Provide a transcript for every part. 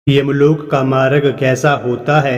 यमलोक का मार्ग कैसा होता है।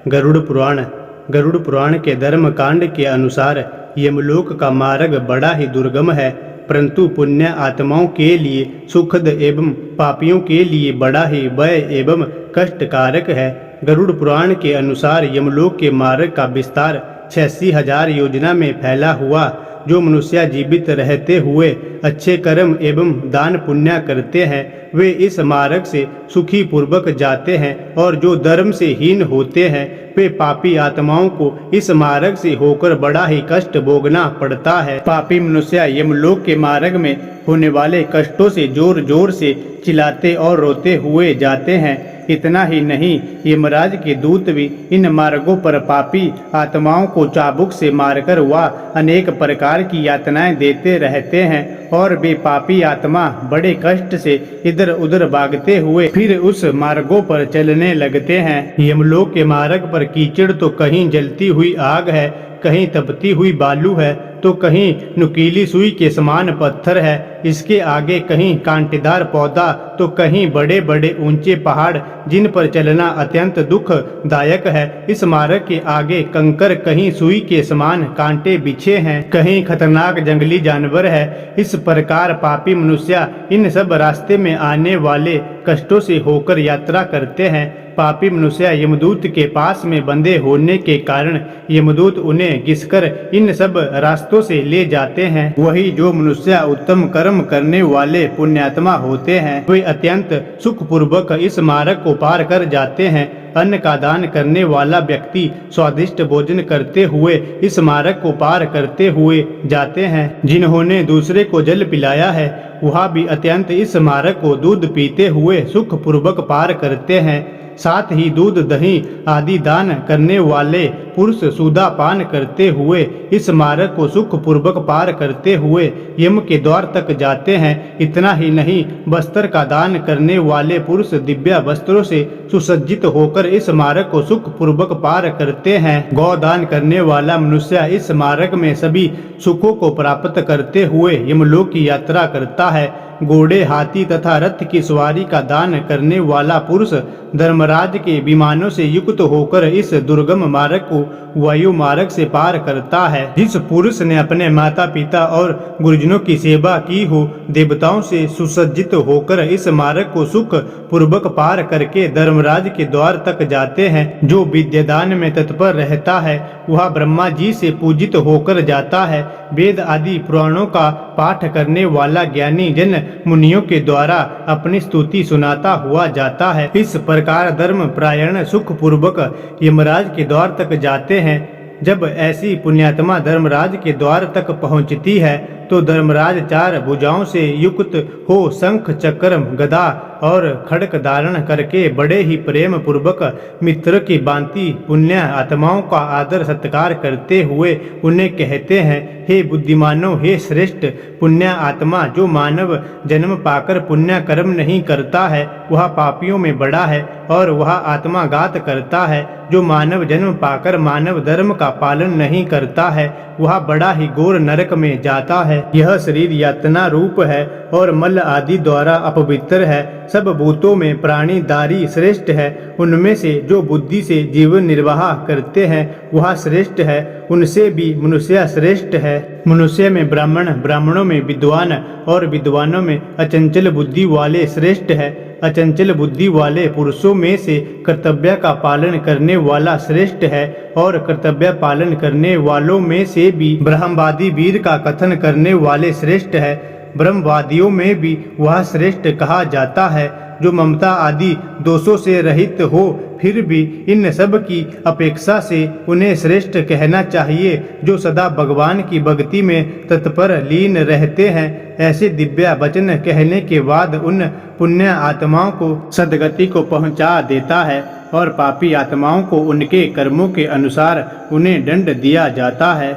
गरुड़ पुराण के धर्म कांड के अनुसार यमलोक का मार्ग बड़ा ही दुर्गम है, परंतु पुण्य आत्माओं के लिए सुखद एवं पापियों के लिए बड़ा ही भय एवं कष्टकारक है। गरुड़ पुराण के अनुसार यमलोक के मार्ग का विस्तार 86,000 योजना में फैला हुआ। जो मनुष्य जीवित रहते हुए अच्छे कर्म एवं दान पुण्य करते हैं वे इस मार्ग से सुखी पूर्वक जाते हैं, और जो धर्म से हीन होते हैं वे पापी आत्माओं को इस मार्ग से होकर बड़ा ही कष्ट भोगना पड़ता है। पापी मनुष्य यमलोक के मार्ग में होने वाले कष्टों से जोर जोर से चिल्लाते और रोते हुए जाते हैं। इतना ही नहीं, यमराज के दूत भी इन मार्गों पर पापी आत्माओं को चाबुक से मारकर वह अनेक प्रकार की यातनाएं देते रहते हैं, और वे पापी आत्मा बड़े कष्ट से इधर उधर भागते हुए फिर उस मार्गों पर चलने लगते हैं। यमलोक के मार्ग पर कीचड़ तो कहीं जलती हुई आग है, कहीं तपती हुई बालू है, तो कहीं नुकीली सुई के समान पत्थर है। इसके आगे कहीं कांटेदार पौधा तो कहीं बड़े बड़े ऊंचे पहाड़ जिन पर चलना अत्यंत दुखदायक है। इस मार्ग के आगे कंकर कहीं सुई के समान कांटे बिछे हैं, कहीं खतरनाक जंगली जानवर है। इस प्रकार पापी मनुष्य इन सब रास्ते में आने वाले कष्टों से होकर यात्रा करते हैं। पापी मनुष्य यमदूत के पास में बंधे होने के कारण यमदूत उन्हें घिसकर इन सब रास्तों से ले जाते हैं। वही जो मनुष्य उत्तम कर्म करने वाले पुण्यात्मा होते हैं वे अत्यंत सुखपूर्वक इस मार्ग को पार कर जाते हैं। अन्न का दान करने वाला व्यक्ति स्वादिष्ट भोजन करते हुए इस मार्ग को पार करते हुए जाते हैं। जिन्होंने दूसरे को जल पिलाया है वह भी अत्यंत इस मार्ग को दूध पीते हुए सुखपूर्वक पार करते हैं। साथ ही दूध दही आदि दान करने वाले पुरुष सूदा पान करते हुए इस मार्ग को सुख पूर्वक पार करते हुए यम के द्वार तक जाते हैं। इतना ही नहीं, वस्त्र का दान करने वाले पुरुष दिव्य वस्त्रों से सुसज्जित होकर इस मार्ग को सुख पूर्वक पार करते हैं। गौदान करने वाला मनुष्य इस मार्ग में सभी सुखों को प्राप्त करते हुए यमलोक की यात्रा करता है। घोड़े हाथी तथा रथ की सवारी का दान करने वाला पुरुष धर्मराज के विमानों से युक्त होकर इस दुर्गम मार्ग को वायु मार्ग से पार करता है। जिस पुरुष ने अपने माता पिता और गुरुजनों की सेवा की हो, देवताओं से सुसज्जित होकर इस मार्ग को सुख पूर्वक पार करके धर्मराज के द्वार तक जाते हैं। जो विद्यादान में तत्पर रहता है वह ब्रह्मा जी से पूजित होकर जाता है। वेद आदि पुराणों का पाठ करने वाला ज्ञानी जन मुनियों के द्वारा अपनी स्तुति सुनाता हुआ जाता है। इस प्रकार धर्म प्रायण सुख पूर्वक यमराज के द्वार तक जाते हैं। जब ऐसी पुण्यात्मा धर्मराज के द्वार तक पहुंचती है तो धर्मराज 4 भुजाओं से युक्त हो शंख चक्र गदा और खड्ग धारण करके बड़े ही प्रेम पूर्वक मित्र की भांति पुण्य आत्माओं का आदर सत्कार करते हुए उन्हें कहते हैं, हे बुद्धिमानों, हे श्रेष्ठ पुण्य आत्मा, जो मानव जन्म पाकर पुण्य कर्म नहीं करता है वह पापियों में बड़ा है और वह आत्मा घात करता है। जो मानव जन्म पाकर मानव धर्म का पालन नहीं करता है वह बड़ा ही घोर नरक में जाता है। यह शरीर यातना रूप है और मल आदि द्वारा अपवित्र है। सब भूतों में प्राणी दारी श्रेष्ठ है। उनमें से जो बुद्धि से जीवन निर्वाह करते हैं वह श्रेष्ठ है, उनसे भी मनुष्य श्रेष्ठ है। मनुष्य में ब्राह्मण, ब्राह्मणों में विद्वान और विद्वानों में अचंचल बुद्धि वाले श्रेष्ठ है। अचंचल बुद्धि वाले पुरुषों में से कर्तव्य का पालन करने वाला श्रेष्ठ है, और कर्तव्य पालन करने वालों में से भी ब्रह्मवादी वीर का कथन करने वाले श्रेष्ठ है। ब्रह्मवादियों में भी वह श्रेष्ठ कहा जाता है। जो ममता आदि दोषों से रहित हो फिर भी इन सब की अपेक्षा से उन्हें श्रेष्ठ कहना चाहिए। जो सदा भगवान की भक्ति में तत्पर लीन रहते हैं। ऐसे दिव्य वचन कहने के बाद उन पुण्य आत्माओं को सद्गति को पहुंचा देता है, और पापी आत्माओं को उनके कर्मों के अनुसार उन्हें दंड दिया जाता है।